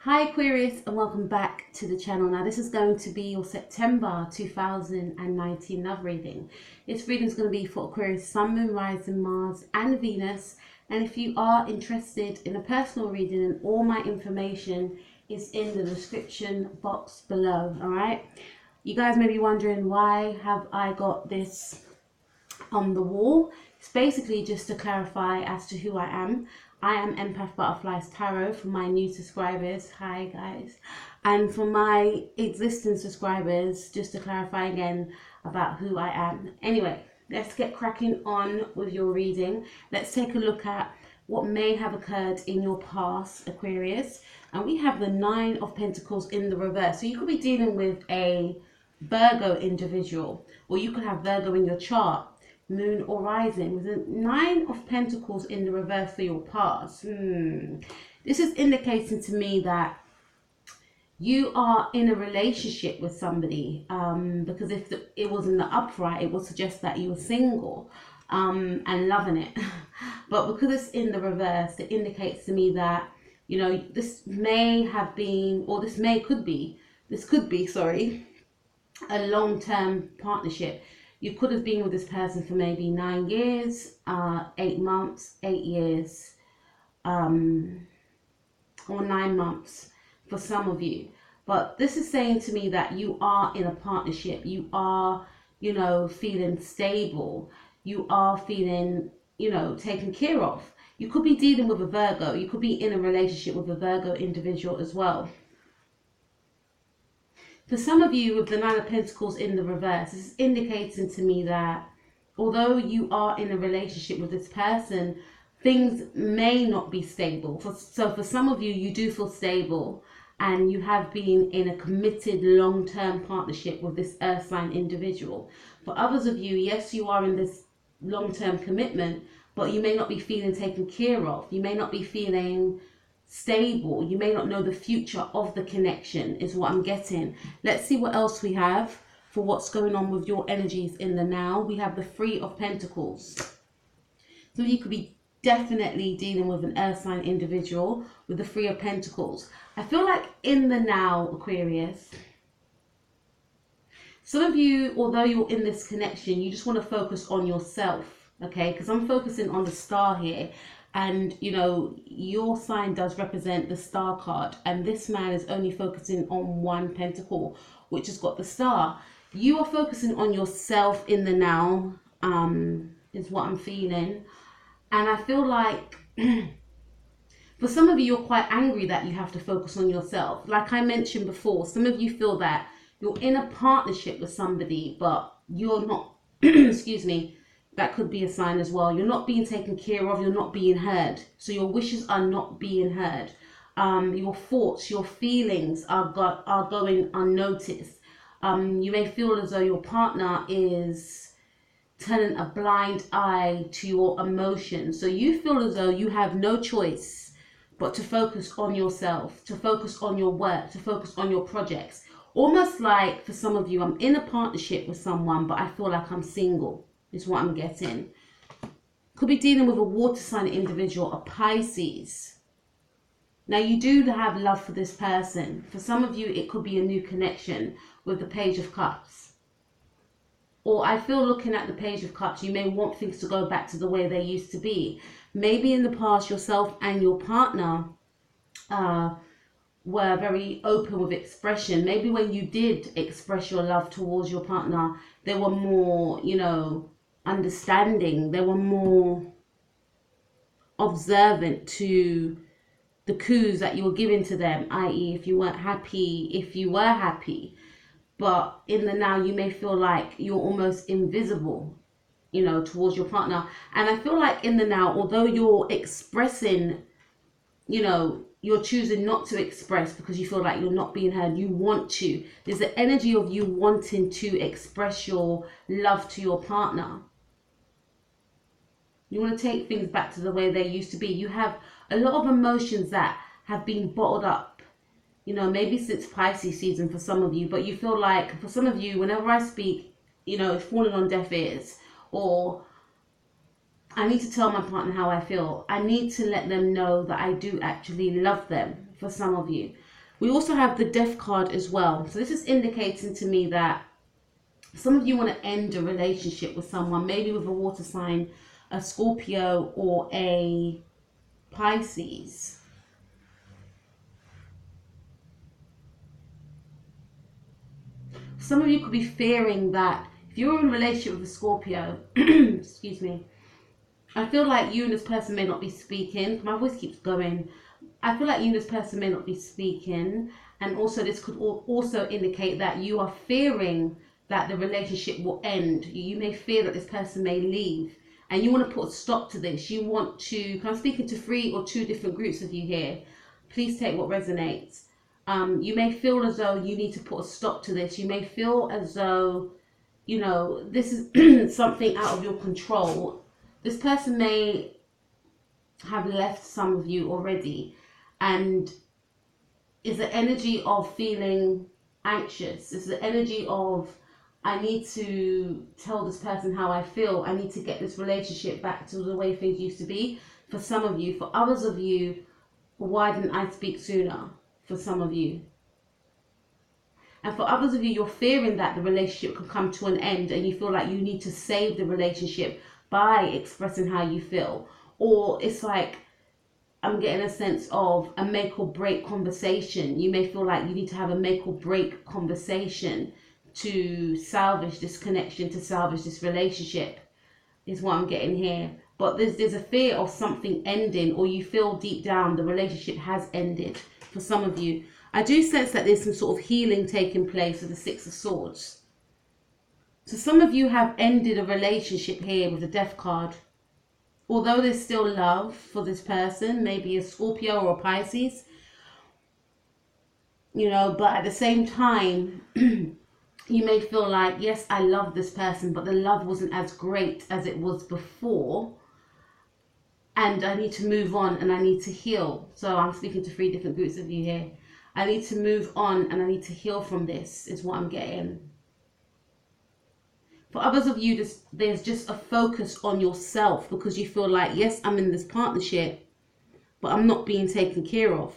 Hi Aquarius, and welcome back to the channel. Now this is going to be your September 2019 love reading. This reading is going to be for Aquarius Sun, Moon, Rising, Mars and Venus. And if you are interested in a personal reading, and all my information is in the description box below. Alright, you guys may be wondering, why have I got this on the wall? It's basically just to clarify as to who I am. I am Empath Butterflies Tarot for my new subscribers. Hi guys. And for my existing subscribers, just to clarify again about who I am. Anyway, let's get cracking on with your reading. Let's take a look at what may have occurred in your past, Aquarius. And we have the Nine of Pentacles in the reverse. So you could be dealing with a Virgo individual, or you could have Virgo in your chart, Moon or Rising, with the Nine of Pentacles in the reverse for your past. This is indicating to me that you are in a relationship with somebody, because if it was in the upright, it would suggest that you were single and loving it. But because it's in the reverse, it indicates to me that, you know, this may have been, or this could be, sorry, a long-term partnership. You could have been with this person for maybe 9 years, 8 months, 8 years, or 9 months for some of you. But this is saying to me that you are in a partnership. You are, you know, feeling stable. You are feeling, you know, taken care of. You could be dealing with a Virgo. You could be in a relationship with a Virgo individual as well. For some of you with the Nine of Pentacles in the reverse, this is indicating to me that although you are in a relationship with this person, things may not be stable. So for some of you, you do feel stable and you have been in a committed long-term partnership with this earth sign individual. For others of you, yes, you are in this long-term commitment, but you may not be feeling taken care of. You may not be feeling stable. You may not know the future of the connection, is what I'm getting. Let's see what else we have for what's going on with your energies in the now. We have the Three of Pentacles. So you could be definitely dealing with an earth sign individual with the Three of Pentacles. I feel like in the now, Aquarius, some of you, although you're in this connection, you just want to focus on yourself, okay? Because I'm focusing on the star here. And, you know, your sign does represent the star card. And this man is only focusing on one pentacle, which has got the star. You are focusing on yourself in the now, is what I'm feeling. And I feel like for some of you, you're quite angry that you have to focus on yourself. Like I mentioned before, some of you feel that you're in a partnership with somebody, but you're not, excuse me, that could be a sign as well. You're not being taken care of. You're not being heard. So your wishes are not being heard. Your thoughts, your feelings are going unnoticed. You may feel as though your partner is turning a blind eye to your emotions. So you feel as though you have no choice but to focus on yourself, to focus on your work, to focus on your projects. Almost like for some of you, I'm in a partnership with someone, but I feel like I'm single. Is what I'm getting. Could be dealing with a water sign individual, a Pisces. Now you do have love for this person. For some of you, it could be a new connection with the Page of Cups. Or I feel looking at the Page of Cups, you may want things to go back to the way they used to be. Maybe in the past, yourself and your partner were very open with expression. Maybe when you did express your love towards your partner, they were more, you know, understanding. They were more observant to the cues that you were giving to them, i.e. if you weren't happy, if you were happy. But in the now, you may feel like you're almost invisible, you know, towards your partner. And I feel like in the now, although you're expressing, you know, you're choosing not to express because you feel like you're not being heard. You want to. There's the energy of you wanting to express your love to your partner. You want to take things back to the way they used to be. You have a lot of emotions that have been bottled up, you know, maybe since Pisces season for some of you. But you feel like for some of you, whenever I speak, you know, it's falling on deaf ears. Or I need to tell my partner how I feel. I need to let them know that I do actually love them, for some of you. We also have the Death card as well. So this is indicating to me that some of you want to end a relationship with someone, maybe with a water sign, a Scorpio or a Pisces. Some of you could be fearing that if you're in a relationship with a Scorpio, excuse me, I feel like you and this person may not be speaking. My voice keeps going. I feel like you and this person may not be speaking. And also this could also indicate that you are fearing that the relationship will end. You may fear that this person may leave. And you want to put a stop to this. You want to, I'm speaking to 3 or 2 different groups of you here. Please take what resonates. You may feel as though you need to put a stop to this. You may feel as though, you know, this is something out of your control. This person may have left some of you already, and is the energy of feeling anxious. It's the energy of, I need to tell this person how I feel. I need to get this relationship back to the way things used to be. For some of you, for others of you, why didn't I speak sooner? For some of you. And for others of you, you're fearing that the relationship can come to an end and you feel like you need to save the relationship by expressing how you feel. Or it's like, I'm getting a sense of a make or break conversation. You may feel like you need to have a make or break conversation to salvage this connection, to salvage this relationship, is what I'm getting here. But there's a fear of something ending, or you feel deep down the relationship has ended for some of you. I do sense that there's some sort of healing taking place with the 6 of Swords. So some of you have ended a relationship here with the Death card. Although there's still love for this person, maybe a Scorpio or a Pisces, you know, but at the same time, you may feel like, yes, I love this person, but the love wasn't as great as it was before. And I need to move on and I need to heal. So I'm speaking to 3 different groups of you here. I need to move on and I need to heal from this, is what I'm getting. For others of you, there's just a focus on yourself because you feel like, yes, I'm in this partnership, but I'm not being taken care of.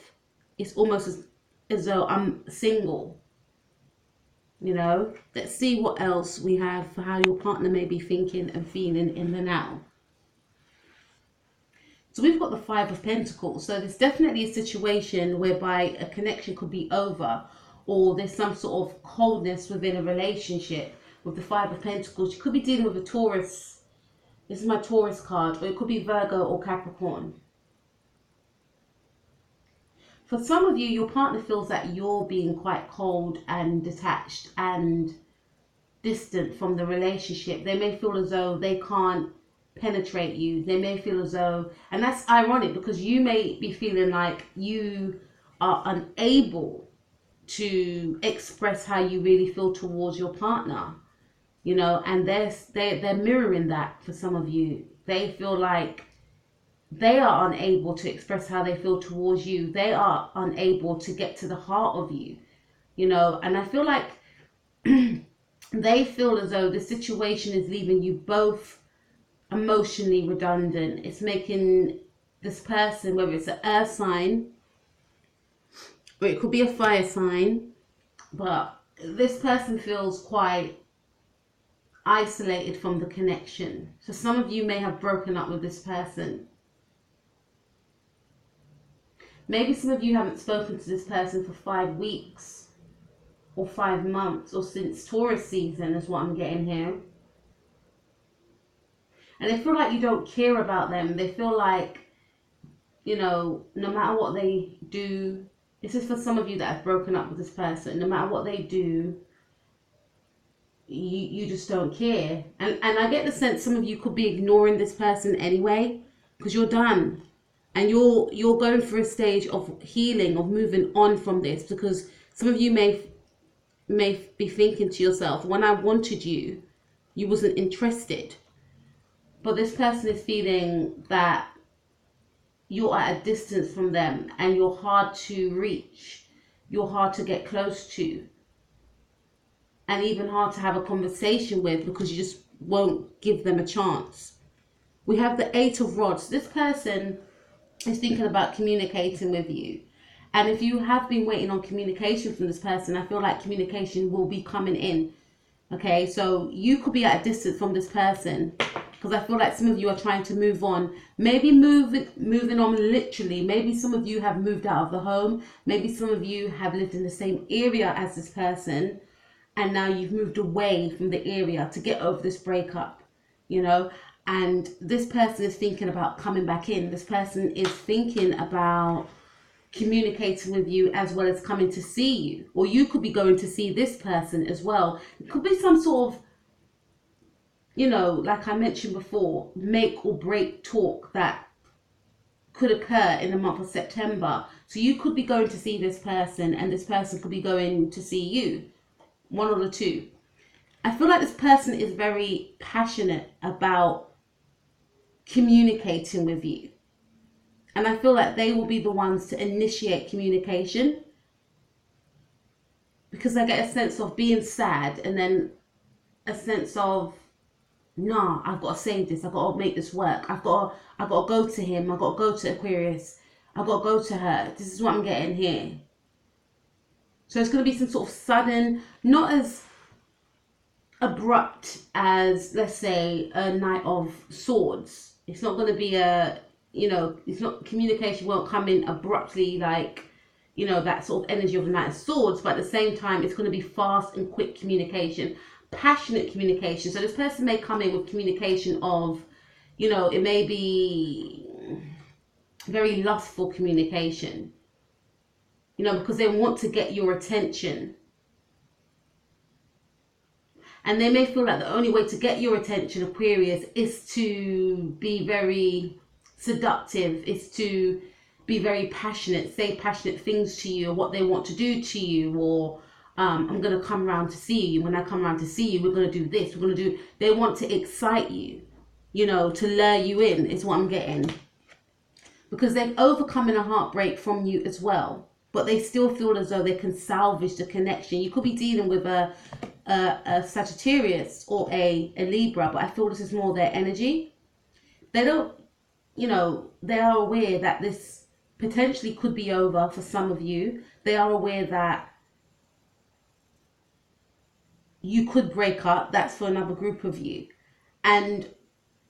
It's almost as though I'm single. You know, let's see what else we have for how your partner may be thinking and feeling in the now. So we've got the 5 of Pentacles. So there's definitely a situation whereby a connection could be over, or there's some sort of coldness within a relationship. With the 5 of Pentacles, you could be dealing with a Taurus. This is my Taurus card, or it could be Virgo or Capricorn. For some of you, your partner feels that you're being quite cold and detached and distant from the relationship. They may feel as though they can't penetrate you. They may feel as though, and that's ironic because you may be feeling like you are unable to express how you really feel towards your partner. You know, and they're mirroring that for some of you. They feel like they are unable to express how they feel towards you. They are unable to get to the heart of you, you know, and I feel like they feel as though the situation is leaving you both emotionally redundant. It's making this person, whether it's an earth sign or it could be a fire sign, but this person feels quite isolated from the connection. So some of you may have broken up with this person. Maybe some of you haven't spoken to this person for 5 weeks or 5 months or since Taurus season is what I'm getting here. And they feel like you don't care about them. They feel like, you know, no matter what they do, this is for some of you that have broken up with this person, no matter what they do, you just don't care. And I get the sense some of you could be ignoring this person anyway because you're done. And you're going through a stage of healing, of moving on from this, because some of you may be thinking to yourself, when I wanted you, you wasn't interested. But this person is feeling that you're at a distance from them and you're hard to reach. You're hard to get close to. And even hard to have a conversation with because you just won't give them a chance. We have the 8 of Rods. This person is thinking about communicating with you. And if you have been waiting on communication from this person, I feel like communication will be coming in. Okay, so you could be at a distance from this person, because I feel like some of you are trying to move on. Maybe moving on literally. Maybe some of you have moved out of the home. Maybe some of you have lived in the same area as this person, and now you've moved away from the area to get over this breakup, you know. And this person is thinking about coming back in. This person is thinking about communicating with you as well as coming to see you, or you could be going to see this person as well. It could be some sort of, you know, like I mentioned before, make or break talk that could occur in the month of September. So you could be going to see this person, and this person could be going to see you, one or the two. I feel like this person is very passionate about communicating with you. And I feel like they will be the ones to initiate communication, because I get a sense of being sad and then a sense of, nah, I've got to save this. I've got to make this work. I've got to go to him. I've got to go to Aquarius. I've got to go to her. This is what I'm getting here. So it's going to be some sort of sudden, not as abrupt as, let's say, a Knight of Swords. It's not going to be a, you know, it's not, communication won't come in abruptly like, you know, that sort of energy of the Knight of Swords, but at the same time, it's going to be fast and quick communication, passionate communication. So this person may come in with communication of, you know, it may be very lustful communication, you know, because they want to get your attention. And they may feel like the only way to get your attention, Aquarius, is to be very seductive, is to be very passionate, say passionate things to you, or what they want to do to you, or I'm going to come around to see you. When I come around to see you, we're going to do this, we're going to do, they want to excite you, you know, to lure you in, is what I'm getting. Because they've overcome a heartbreak from you as well, but they still feel as though they can salvage the connection. You could be dealing with a Sagittarius or a Libra, but I feel this is more their energy. They don't, you know, they are aware that this potentially could be over for some of you. They are aware that you could break up. That's for another group of you. And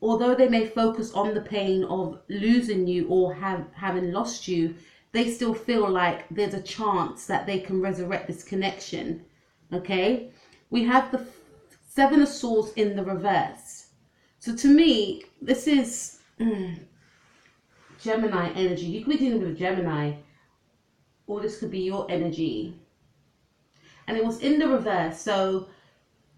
although they may focus on the pain of losing you or having lost you, they still feel like there's a chance that they can resurrect this connection. Okay? We have the Seven of Swords in the reverse. So to me, this is Gemini energy. You could be dealing with a Gemini, or this could be your energy. And it was in the reverse. So,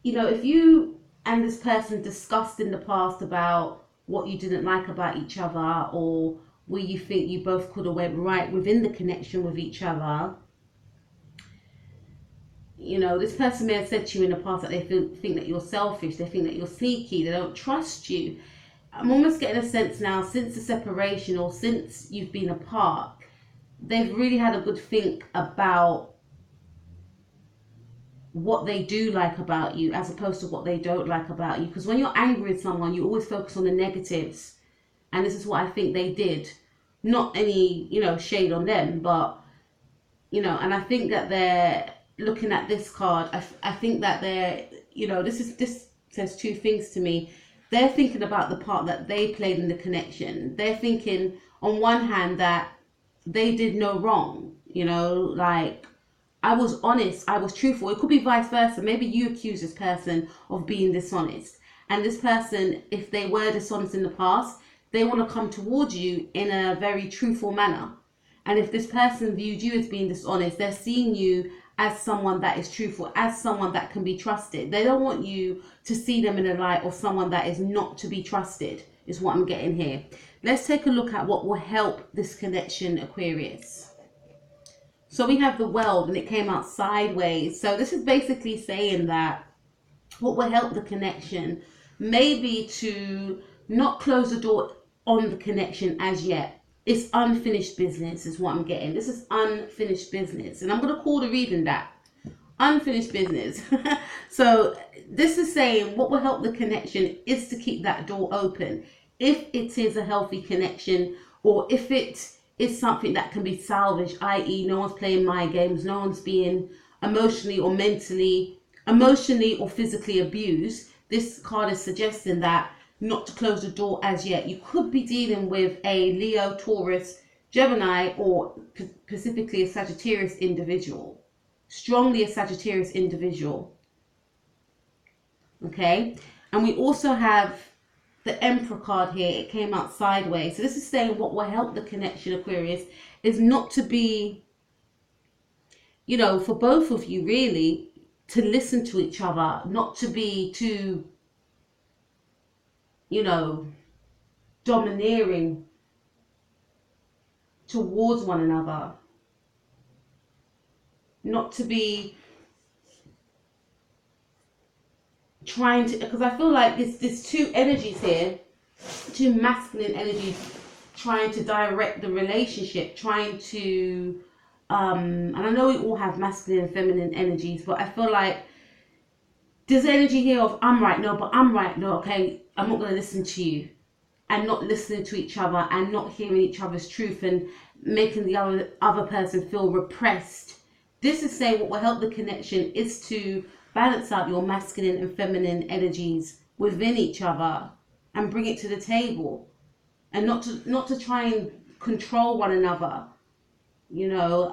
you know, if you and this person discussed in the past about what you didn't like about each other, or where you think you both could have went right within the connection with each other, you know, this person may have said to you in the past that they think that you're selfish, they think that you're sneaky, they don't trust you. I'm almost getting a sense now, since the separation or since you've been apart, they've really had a good think about what they do like about you as opposed to what they don't like about you. Because when you're angry with someone, you always focus on the negatives. And this is what I think they did. Not any, you know, shade on them, but, you know, and I think that they're looking at this card. I think that they're, you know, this says two things to me. They're thinking about the part that they played in the connection. They're thinking on one hand that they did no wrong, you know, like, I was honest, I was truthful. It could be vice versa. Maybe you accuse this person of being dishonest. And this person, if they were dishonest in the past, they want to come towards you in a very truthful manner. And if this person viewed you as being dishonest, they're seeing you as someone that is truthful, as someone that can be trusted. They don't want you to see them in a light of someone that is not to be trusted, is what I'm getting here. Let's take a look at what will help this connection, Aquarius. So we have the World, and it came out sideways. So this is basically saying that what will help the connection may be to not close the door on the connection as yet. It's unfinished business is what I'm getting. This is unfinished business. And I'm going to call the reading that. Unfinished business. So this is saying what will help the connection is to keep that door open. If it is a healthy connection, or if it is something that can be salvaged, i.e. no one's playing mind games, no one's being emotionally or physically abused. This card is suggesting that not to close the door as yet. You could be dealing with a Leo, Taurus, Gemini, or specifically a Sagittarius individual. Strongly a Sagittarius individual. Okay? And we also have the Emperor card here. It came out sideways. So this is saying what will help the connection, Aquarius, is not to be, you know, for both of you really, to listen to each other, not to be too, you know, domineering towards one another. Not to be trying to, because I feel like there's two energies here, two masculine energies trying to direct the relationship, trying to, and I know we all have masculine and feminine energies, but I feel like there's energy here of I'm right, no, but I'm right, no, okay, I'm not going to listen to you, and not listening to each other and not hearing each other's truth and making the other person feel repressed. This is saying what will help the connection is to balance out your masculine and feminine energies within each other and bring it to the table, and not to try and control one another, you know,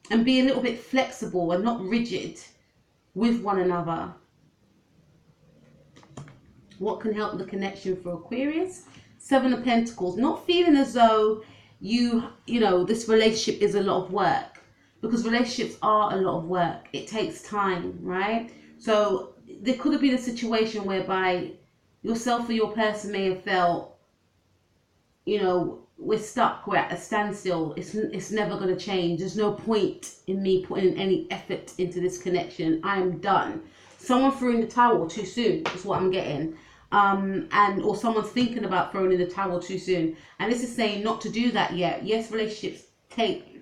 and be a little bit flexible and not rigid with one another. What can help the connection for Aquarius? Seven of Pentacles. Not feeling as though you know, this relationship is a lot of work, because relationships are a lot of work. It takes time, right? So there could have been a situation whereby yourself or your person may have felt, you know, we're stuck, we're at a standstill, it's never going to change, there's no point in me putting any effort into this connection, I am done. Someone threw in the towel too soon is what I'm getting. Or someone's thinking about throwing in the towel too soon, and this is saying not to do that yet. Yes, relationships take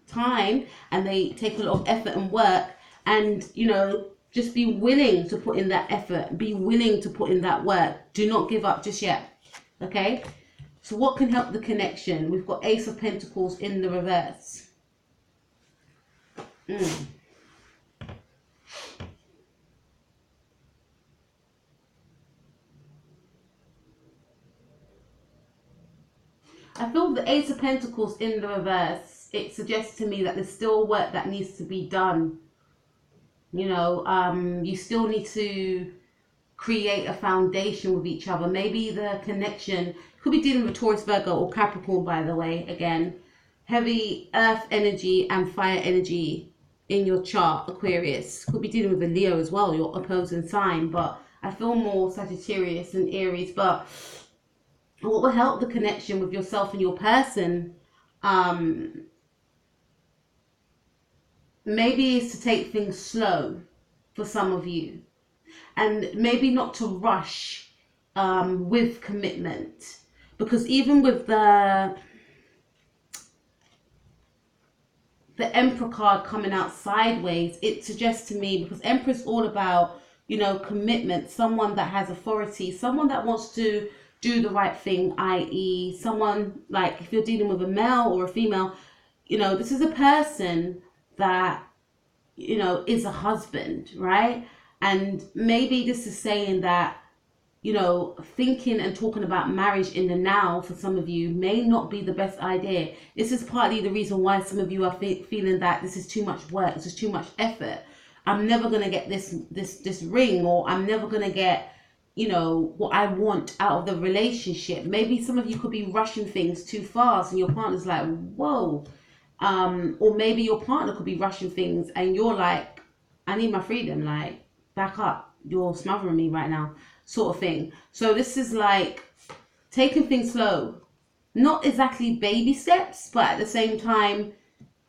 time and they take a lot of effort and work, and you know, just be willing to put in that effort, be willing to put in that work. Do not give up just yet. Okay, so what can help the connection? We've got Ace of Pentacles in the reverse. I feel the Ace of Pentacles in the reverse, it suggests to me that there's still work that needs to be done. You know, you still need to create a foundation with each other. Maybe the connection could be dealing with Taurus, Virgo, or Capricorn, by the way. Again, heavy earth energy and fire energy in your chart, Aquarius. Could be dealing with a Leo as well, your opposing sign, but I feel more Sagittarius and Aries. But what will help the connection with yourself and your person, maybe is to take things slow for some of you, and maybe not to rush with commitment, because even with the Emperor card coming out sideways, it suggests to me, because Emperor is all about, you know, commitment, someone that has authority, someone that wants to do the right thing, i.e. someone, like if you're dealing with a male or a female, you know, this is a person that, you know, is a husband, right? And maybe this is saying that, you know, thinking and talking about marriage in the now for some of you may not be the best idea. This is partly the reason why some of you are feeling that this is too much work, this is too much effort. I'm never going to get this ring, or I'm never going to get, you know, what I want out of the relationship. Maybe some of you could be rushing things too fast and your partner's like, whoa. Or maybe your partner could be rushing things and you're like, I need my freedom, like, back up, you're smothering me right now, sort of thing. So this is like taking things slow, not exactly baby steps, but at the same time,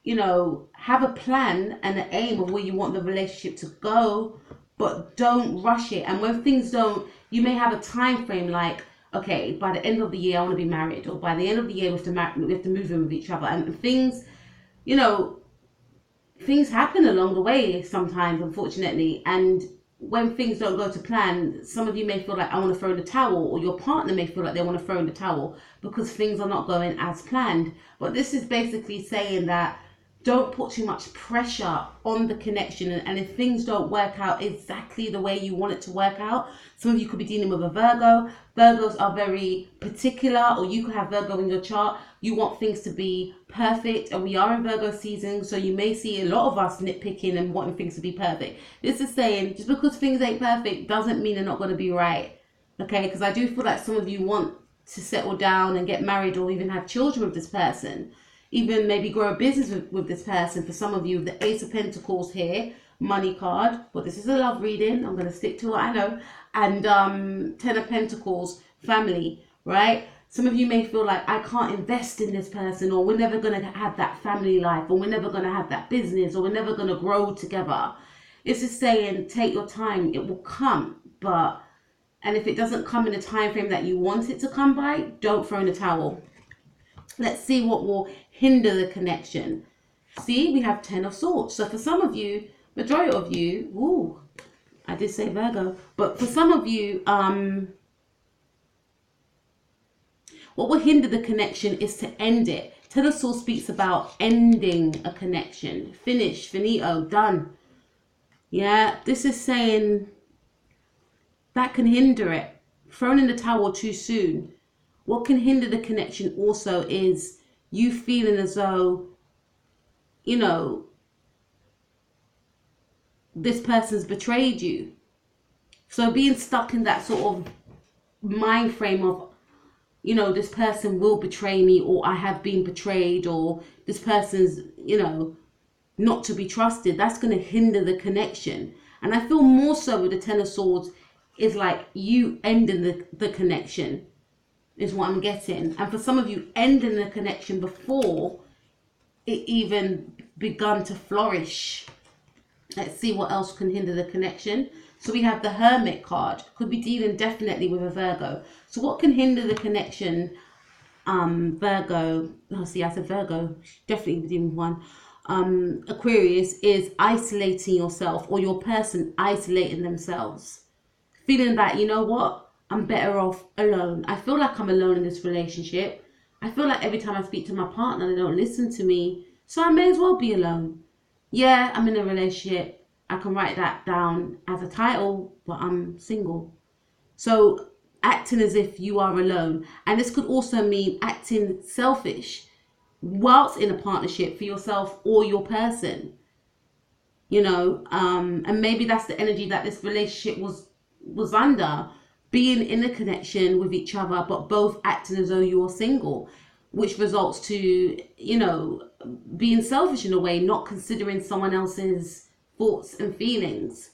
you know, have a plan and an aim of where you want the relationship to go, but don't rush it. And when things don't, you may have a time frame like, okay, by the end of the year I want to be married, or by the end of the year we have to move in with each other. And things, you know, things happen along the way sometimes, unfortunately, and when things don't go to plan, some of you may feel like I want to throw in the towel, or your partner may feel like they want to throw in the towel because things are not going as planned. But this is basically saying that don't put too much pressure on the connection, and if things don't work out exactly the way you want it to work out, some of you could be dealing with a Virgo. Virgos are very particular, or you could have Virgo in your chart. You want things to be perfect, and we are in Virgo season, so you may see a lot of us nitpicking and wanting things to be perfect. This is saying just because things ain't perfect doesn't mean they're not going to be right, okay? Because I do feel like some of you want to settle down and get married, or even have children with this person, even maybe grow a business with this person. For some of you, the Ace of Pentacles here, money card, but this is a love reading, I'm going to stick to what I know, and 10 of Pentacles, family, right? Some of you may feel like I can't invest in this person, or we're never going to have that family life, or we're never going to have that business, or we're never going to grow together. It's just saying take your time, it will come, and if it doesn't come in the time frame that you want it to come by, don't throw in the towel. Let's see what will hinder the connection. See, we have 10 of Swords. So for some of you, majority of you, ooh, I did say Virgo, but for some of you, what will hinder the connection is to end it. 10 of Swords speaks about ending a connection. Finish, finito, done. Yeah, this is saying that can hinder it. Thrown in the towel too soon. What can hinder the connection also is you feeling as though, you know, this person's betrayed you. So being stuck in that sort of mind frame of, you know, this person will betray me, or I have been betrayed, or this person's, you know, not to be trusted, that's going to hinder the connection. And I feel more so with the 10 of Swords is like you ending the connection is what I'm getting. And for some of you, ending the connection before it even begun to flourish. Let's see what else can hinder the connection. So we have the Hermit card. Could be dealing definitely with a Virgo. So what can hinder the connection? Virgo. Oh, see, I said Virgo. Definitely dealing with one. Aquarius is isolating yourself, or your person isolating themselves. Feeling that, you know what? I'm better off alone. I feel like I'm alone in this relationship. I feel like every time I speak to my partner, they don't listen to me. So I may as well be alone. Yeah, I'm in a relationship. I can write that down as a title, but I'm single. So acting as if you are alone. And this could also mean acting selfish whilst in a partnership for yourself or your person. You know, and maybe that's the energy that this relationship was under. Being in a connection with each other, but both acting as though you're single, which results to, you know, being selfish in a way, not considering someone else's thoughts and feelings.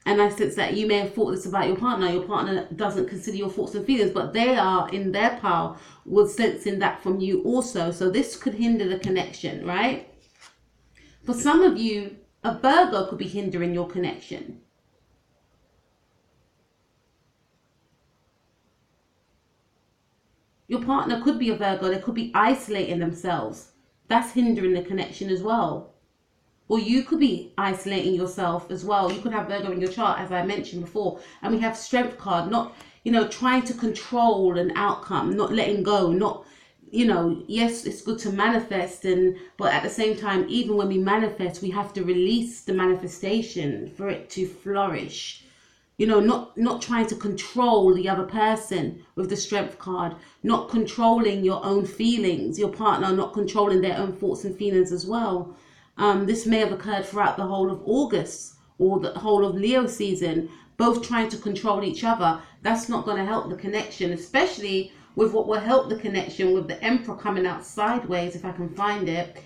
And I sense that you may have thought this about your partner doesn't consider your thoughts and feelings, but they are in their power was sensing that from you also. So this could hinder the connection, right? For some of you, a Virgo could be hindering your connection. Your partner could be a Virgo. They could be isolating themselves. That's hindering the connection as well. Or you could be isolating yourself as well. You could have Virgo in your chart, as I mentioned before. And we have Strength card, not, you know, trying to control an outcome, not letting go, not, you know, yes, it's good to manifest, but at the same time, even when we manifest, we have to release the manifestation for it to flourish. You know, not trying to control the other person with the Strength card, not controlling your own feelings, your partner not controlling their own thoughts and feelings as well. This may have occurred throughout the whole of August or the whole of Leo season, both trying to control each other. That's not going to help the connection, especially with what will help the connection with the Emperor coming out sideways, if I can find it.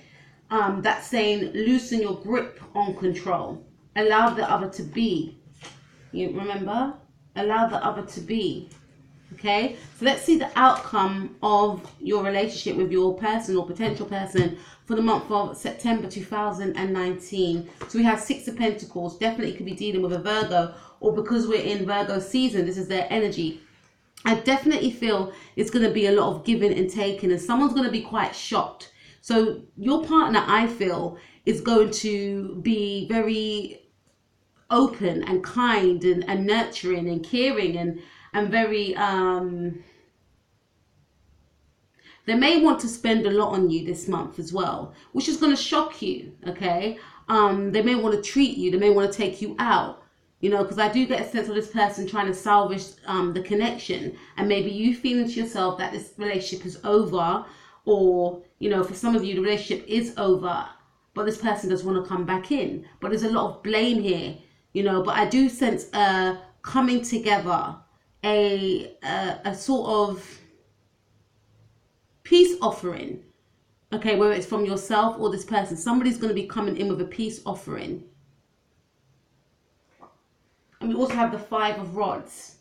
That's saying loosen your grip on control. Allow the other to be. You remember? Allow the other to be. Okay, so let's see the outcome of your relationship with your person or potential person for the month of September 2019. So we have 6 of Pentacles. Definitely could be dealing with a Virgo, or because we're in Virgo season, this is their energy. I definitely feel it's going to be a lot of giving and taking, and someone's going to be quite shocked. So your partner, I feel, is going to be very open and kind and nurturing and caring and very they may want to spend a lot on you this month as well, which is going to shock you, okay? They may want to treat you. They may want to take you out, you know, because I do get a sense of this person trying to salvage the connection. And maybe you feeling to yourself that this relationship is over, or, you know, for some of you, the relationship is over, but this person does want to come back in. But there's a lot of blame here, you know, but I do sense coming together, a sort of peace offering, okay, whether it's from yourself or this person. Somebody's going to be coming in with a peace offering. And we also have the 5 of Rods.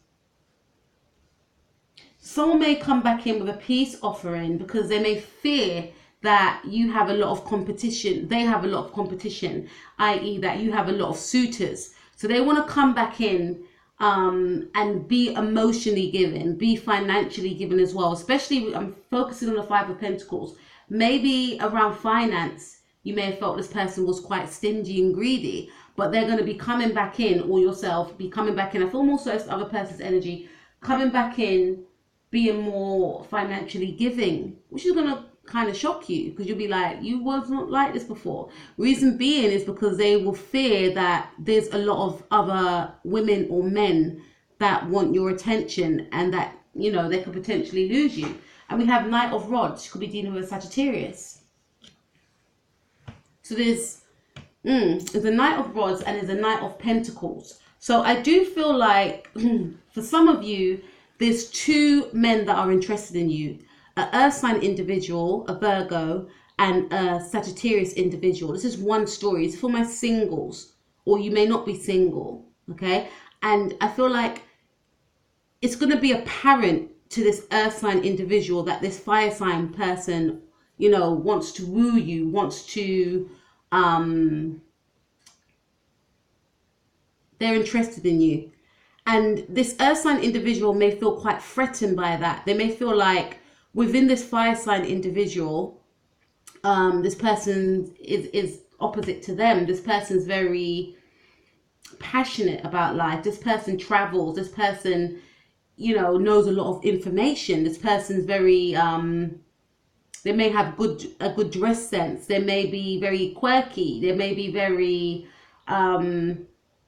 Someone may come back in with a peace offering because they may fear that you have a lot of competition. They have a lot of competition, i.e. that you have a lot of suitors. So they want to come back in and be emotionally given, be financially given as well. Especially, I'm focusing on the 5 of Pentacles. Maybe around finance, you may have felt this person was quite stingy and greedy, but they're going to be coming back in, or yourself be coming back in. I feel more so as the other person's energy coming back in, being more financially giving, which is going to kind of shock you, because you'll be like, you was not like this before. Reason being is because they will fear that there's a lot of other women or men that want your attention, and that, you know, they could potentially lose you. And we have Knight of Rods. You could be dealing with a Sagittarius. So there's a Knight of Rods and there's a Knight of Pentacles. So I do feel like for some of you, there's 2 men that are interested in you. An Earth sign individual, a Virgo, and a Sagittarius individual. This is one story. It's for my singles, or you may not be single, okay? And I feel like it's going to be apparent to this Earth sign individual that this fire sign person, you know, wants to woo you, wants to, they're interested in you. And this Earth sign individual may feel quite threatened by that. They may feel like within this fire sign individual, this person is opposite to them. This person's very passionate about life. This person travels. This person, you know, knows a lot of information. This person's very, they may have a good dress sense. They may be very quirky. They may be very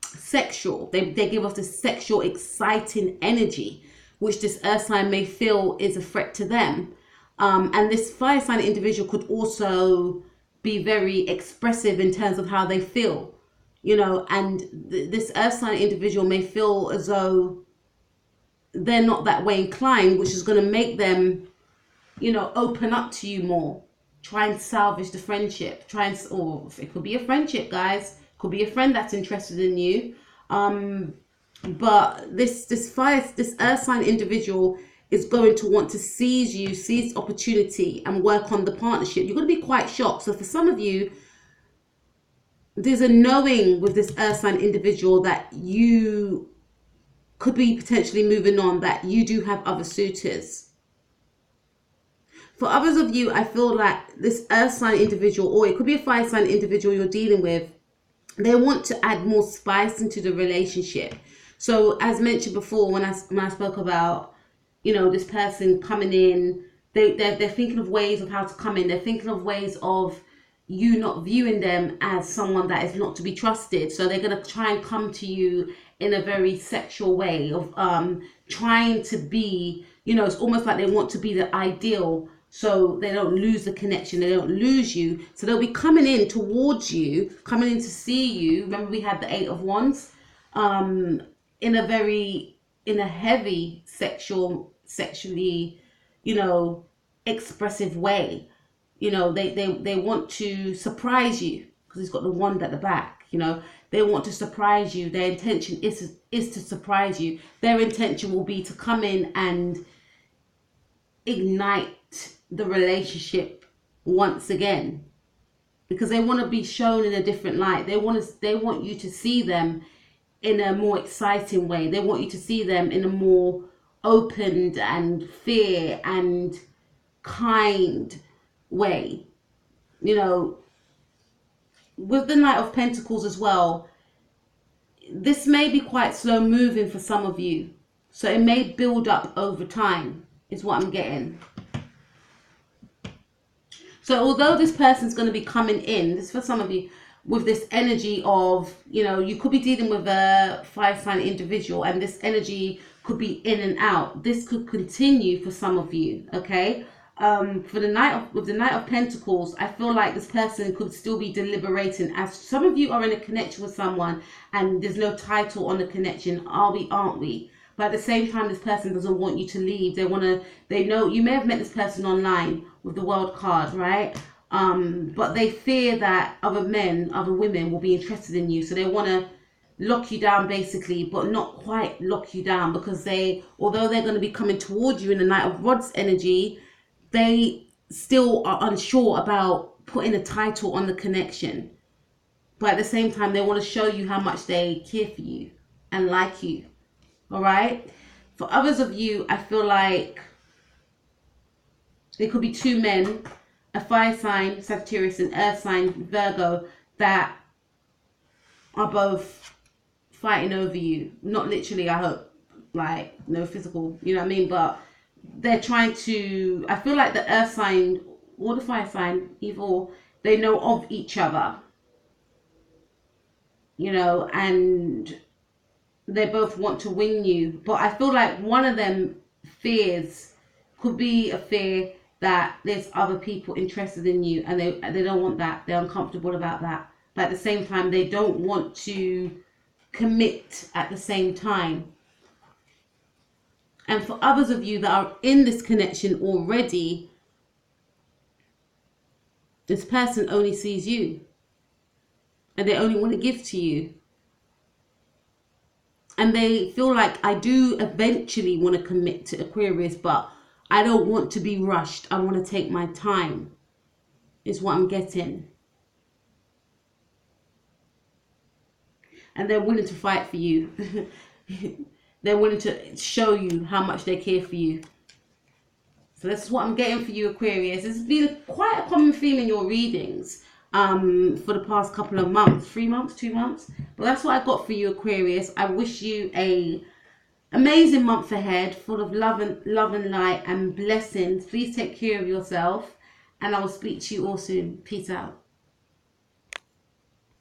sexual. They give us this sexual, exciting energy, which this Earth sign may feel is a threat to them. And this fire sign individual could also be very expressive in terms of how they feel, you know, and this Earth sign individual may feel as though they're not that way inclined, which is going to make them, you know, open up to you more, try and salvage the friendship, or it could be a friendship, guys, could be a friend that's interested in you. But this Earth sign individual is going to want to seize opportunity and work on the partnership. You're going to be quite shocked. So for some of you, there's a knowing with this Earth sign individual that you could be potentially moving on, that you do have other suitors. For others of you, I feel like this Earth sign individual, or it could be a fire sign individual you're dealing with, they want to add more spice into the relationship. So as mentioned before, when I spoke about, you know, this person coming in, they're thinking of ways of how to come in. They're thinking of ways of you not viewing them as someone that is not to be trusted. So they're going to try and come to you in a very sexual way of trying to be, you know, it's almost like they want to be the ideal, so they don't lose the connection, they don't lose you. So they'll be coming in towards you, coming in to see you. Remember, we had the 8 of Wands, in a heavy sexually, you know, expressive way. You know, they want to surprise you, because it's got the wand at the back, you know. They want to surprise you. Their intention is to surprise you. Their intention will be to come in and ignite the relationship once again, because they want to be shown in a different light. They want you to see them in a more exciting way. They want you to see them in a more opened and fair and kind way. You know, with the Knight of Pentacles as well, this may be quite slow moving for some of you. So it may build up over time, is what I'm getting. So although this person's going to be coming in, this for some of you, with this energy of, you know, you could be dealing with a fire sign individual, and this energy could be in and out. This could continue for some of you, okay? For the with the Knight of Pentacles, I feel like this person could still be deliberating, as some of you are in a connection with someone and there's no title on the connection. Are we, aren't we? But at the same time, this person doesn't want you to leave. They know you may have met this person online with the World card, right? But they fear that other men, other women will be interested in you. So they want to lock you down basically, but not quite lock you down, because although they're going to be coming towards you in the Knight of Rods energy, they still are unsure about putting a title on the connection. But at the same time, they want to show you how much they care for you and like you. All right. For others of you, I feel like there could be two men, a fire sign, Sagittarius, and earth sign, Virgo, that are both fighting over you. Not literally, I hope, like no physical, you know what I mean? But they're trying to, I feel like the earth sign or the fire sign, either or, they know of each other, you know, and they both want to win you. But I feel like one of them could be a fear that there's other people interested in you, and they don't want that. They're uncomfortable about that. But at the same time, they don't want to commit at the same time. And for others of you that are in this connection already, this person only sees you, and they only want to give to you. And they feel like, I do eventually want to commit to Aquarius, but I don't want to be rushed. I want to take my time, is what I'm getting. And they're willing to fight for you. They're willing to show you how much they care for you. So this is what I'm getting for you, Aquarius. It's been quite a common theme in your readings for the past couple of months, 3 months, 2 months. But that's what I got for you, Aquarius. I wish you a amazing month ahead, full of love and light and blessings. Please take care of yourself, and I will speak to you all soon. Peace out.